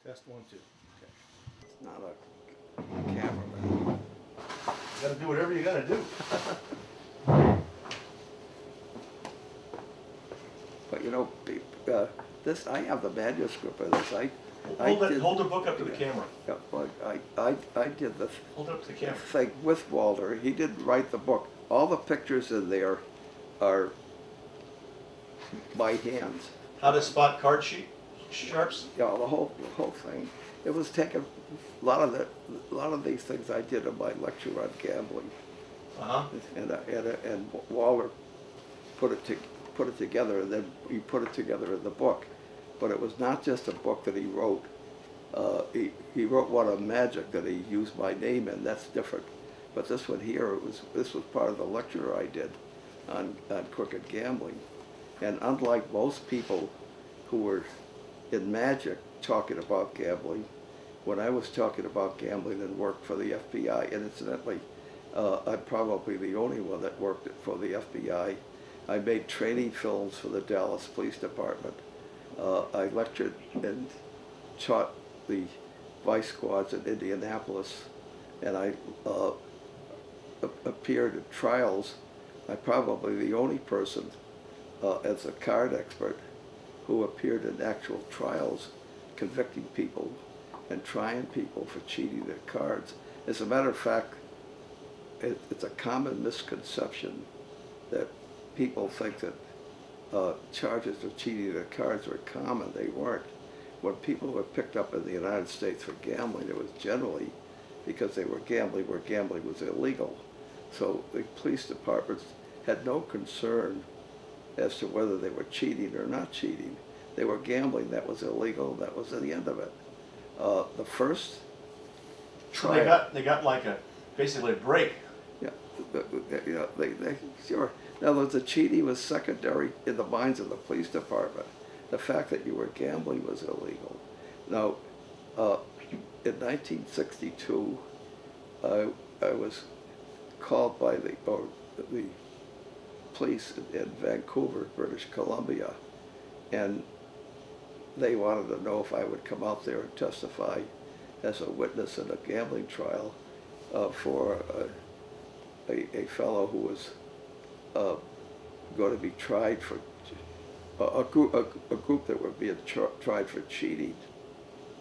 Test 1, 2. Okay. It's not a cameraman. You gotta do whatever you gotta do. But you know, this, I have the manuscript of this. Hold the book up to the camera. Yeah, well, I did the Hold it up to the camera. thing with Walter. He didn't write the book. All the pictures in there are by hands. How to spot card sharps? Yeah, the whole thing. It was taken. A lot of these things I did in my lecture on gambling. And Walter put it together, and then he put it together in the book. But it was not just a book that he wrote. He wrote one on magic that he used my name in. That's different. But this one here, this was part of the lecture I did on crooked gambling. And unlike most people who were in magic talking about gambling, when I was talking about gambling and worked for the FBI, and incidentally, I'm probably the only one that worked for the FBI. I made training films for the Dallas Police Department. I lectured and taught the vice squads in Indianapolis, and I appeared in trials. I'm probably the only person as a card expert who appeared in actual trials, convicting people and trying people for cheating their cards. As a matter of fact, it's a common misconception that people think that charges of cheating their cards were common. They weren't. When people were picked up in the United States for gambling, it was generally because they were gambling where gambling was illegal. So the police departments had no concern as to whether they were cheating or not cheating. They were gambling, that was illegal, that was the end of it. The first trial... So they got like basically a break. Yeah, sure. In other words, the cheating was secondary in the minds of the police department. The fact that you were gambling was illegal. Now, in 1962, I was called by the police in Vancouver, British Columbia, and they wanted to know if I would come out there and testify as a witness in a gambling trial for a fellow who was going to be tried for a group that were being tried for cheating,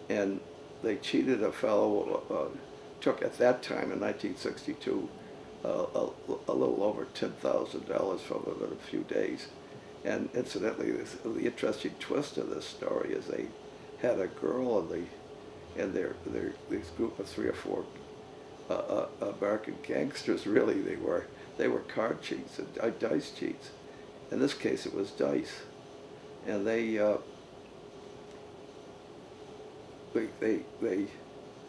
and they cheated a fellow. Took at that time in 1962 a little over $10,000 from him in a few days. And incidentally, the interesting twist of this story is they had a girl in this group of 3 or 4 American gangsters. Really, they were card cheats and dice cheats. In this case, it was dice, and they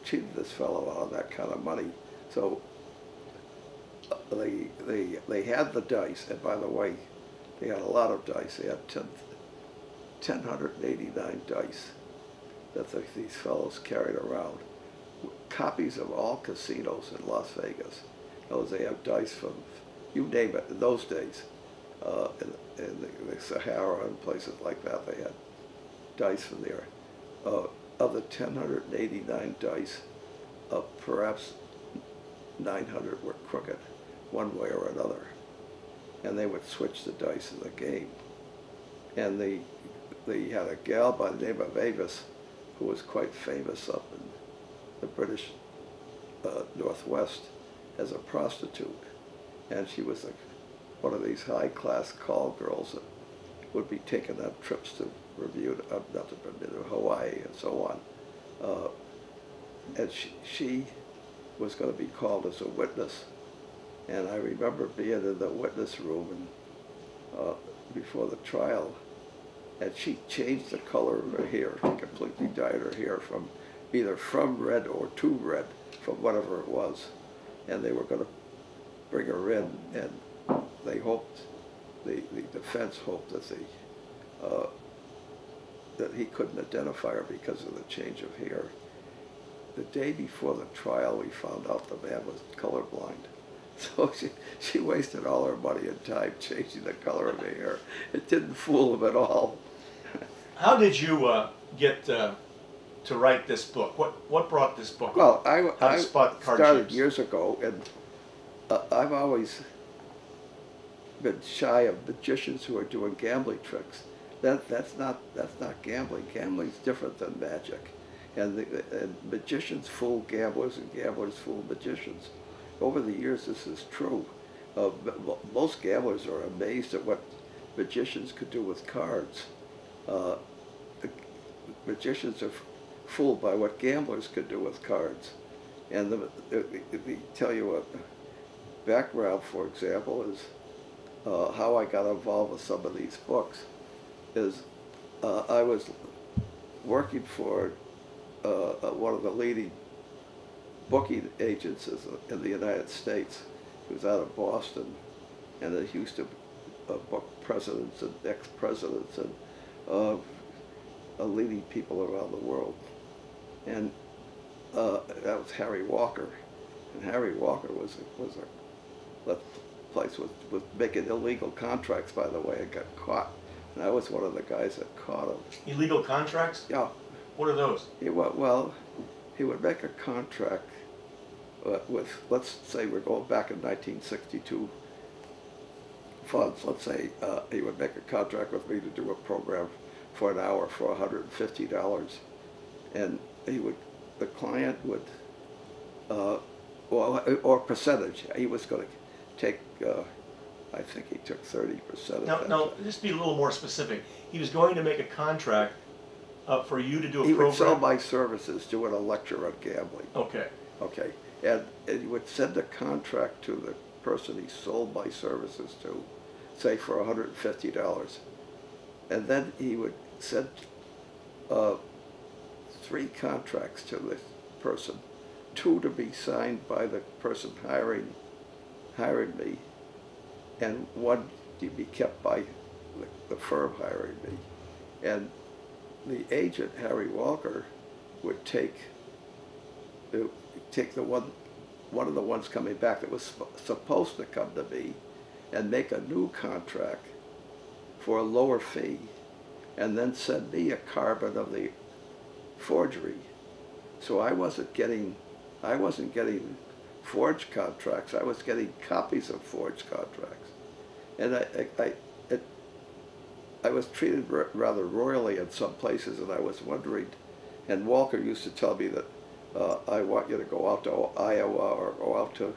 cheated this fellow out of that kind of money. So they had the dice, and by the way, they had a lot of dice. They had 1,089 dice that these fellows carried around. Copies of all casinos in Las Vegas. Those they have dice from, you name it, in those days. In the Sahara and places like that, they had dice from there. Of the 1,089 dice, perhaps 900 were crooked, one way or another. And they would switch the dice in the game. And they had a gal by the name of Avis who was quite famous up in the British Northwest as a prostitute. And she was one of these high-class call girls that would be taken on trips to Hawaii and so on. And she was going to be called as a witness. And I remember being in the witness room before the trial, and she changed the color of her hair. She completely dyed her hair either from red or to red, from whatever it was. And they were going to bring her in, and they hoped, the defense hoped that he couldn't identify her because of the change of hair. The day before the trial, we found out the man was colorblind. So she wasted all her money and time changing the color of her hair. It didn't fool him at all. How did you get to write this book? What brought this book? Well, How to I spot card started shapes. years ago, and I've always been shy of magicians who are doing gambling tricks. That's not gambling. Gambling's different than magic, and magicians fool gamblers, and gamblers fool magicians. Over the years, this is true. Most gamblers are amazed at what magicians could do with cards. Magicians are fooled by what gamblers could do with cards. And let me tell you a background, for example, is how I got involved with some of these books. Is I was working for one of the leading booking agents in the United States. He was out of Boston, and he used to book presidents and ex-presidents and leading people around the world. And that was Harry Walker. And Harry Walker was a place was making illegal contracts, by the way, and got caught. And I was one of the guys that caught him. Illegal contracts? Yeah. What are those? He would make a contract with, let's say we're going back in 1962 funds. Let's say he would make a contract with me to do a program for an hour for $150, and the client would, or percentage. He was going to take. I think he took 30% of that. Now, just be a little more specific. He was going to make a contract for you to do a He program? would sell my services, doing a lecture on gambling. Okay. Okay. And he would send a contract to the person he sold my services to, say for $150. And then he would send 3 contracts to this person, 2 to be signed by the person hiring me, and 1 to be kept by the firm hiring me. And the agent, Harry Walker, would take the one of the ones coming back that was supposed to come to me and make a new contract for a lower fee, and then send me a carbon of the forgery. So I wasn't getting forged contracts. I was getting copies of forged contracts, and I was treated rather royally in some places, and I was wondering. And Walker used to tell me that I want you to go out to Iowa or go out to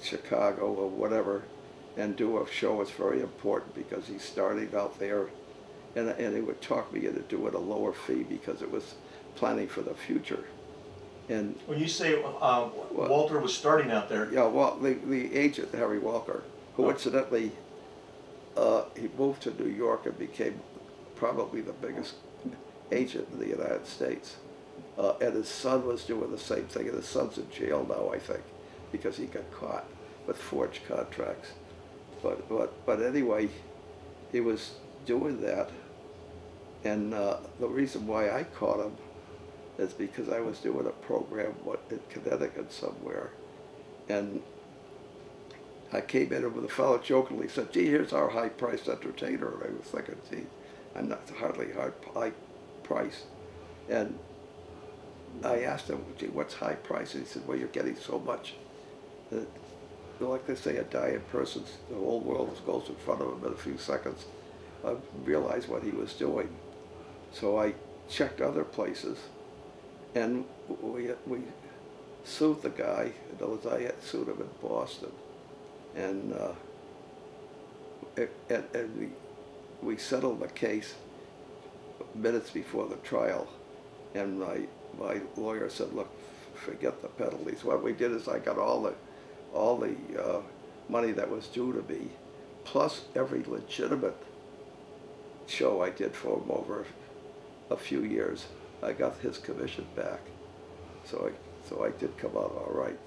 Chicago or whatever and do a show. It's very important because he's starting out there, and he would talk me into doing a lower fee because it was planning for the future. And when you say Walter was starting out there, yeah, well, the agent Harry Walker, who incidentally he moved to New York and became probably the biggest agent in the United States. And his son was doing the same thing, and his son's in jail now, I think, because he got caught with forged contracts. But anyway, he was doing that, and the reason why I caught him is because I was doing a program in Connecticut somewhere, and I came in with a fellow jokingly said, "Gee, here's our high-priced entertainer," and I was thinking, "Gee, I'm not hardly high price," and I asked him, "Gee, what's high price?" And he said, "Well, you're getting so much." Like they say, a dying person, the whole world goes in front of him in a few seconds. I realized what he was doing. So I checked other places, and we sued the guy. In other words, I had sued him in Boston. And we settled the case minutes before the trial. And my lawyer said, "Look, forget the penalties." What we did is I got all the money that was due to me, plus every legitimate show I did for him over a few years. I got his commission back, so I did come out all right.